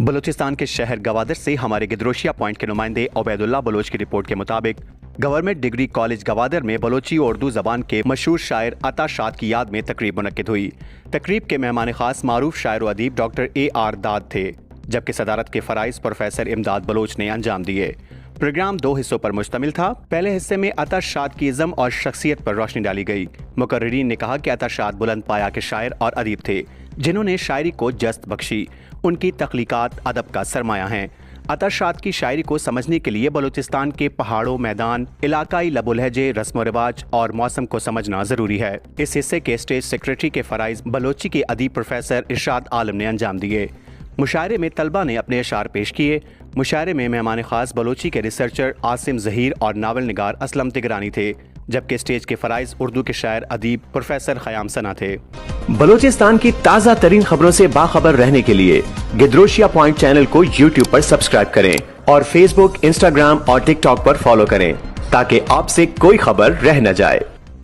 بلوچستان کے شہر گوادر سے ہمارے گدروشیا پوائنٹ کے نمائندے عبیداللہ بلوچ کی رپورٹ کے مطابق گورنمنٹ ڈگری کالج گوادر میں بلوچی اور اردو زبان کے مشہور شاعر عطا شاد کی یاد میں تقریب منعقد ہوئی۔ تقریب کے مہمان خاص معروف شاعر و ادیب ڈاکٹر AR داد تھے، جبکہ صدارت کے فرائض پروفیسر امداد بلوچ نے انجام دیے۔ پروگرام 2 حصوں پر مشتمل تھا۔ پہلے حصے میں عطا شاد کی عزم اور شخصیت پر روشنی ڈالی گئی۔ مقررین نے کہا کہ عطا شاد بلند پایہ کے شاعر اور ادیب تھے، جنہوں نے شاعری کو جست بخشی۔ ان کی تخلیقات ادب کا سرمایہ ہیں۔ عطا شاد کی شاعری کو سمجھنے کے لیے بلوچستان کے پہاڑوں، میدان، علاقائی لب و لہجے، رسم و رواج اور موسم کو سمجھنا ضروری ہے۔ اس حصے کے اسٹیج سیکریٹری کے فرائض بلوچی کے ادیب پروفیسر ارشاد عالم نے انجام دیے۔ مشاعرے میں طلبہ نے اپنے اشعار پیش کیے۔ مشاعرے میں مہمان خاص بلوچی کے ریسرچر عاصم ظہیر اور ناول نگار اسلم تگرانی تھے، جبکہ اسٹیج کے فرائض اردو کے شاعر ادیب پروفیسر خیام ثنا تھے۔ بلوچستان کی تازہ ترین خبروں سے باخبر رہنے کے لیے گدروشیا پوائنٹ چینل کو YouTube پر سبسکرائب کریں اور Facebook، Instagram اور TikTok پر فالو کریں تاکہ آپ سے کوئی خبر رہ نہ جائے۔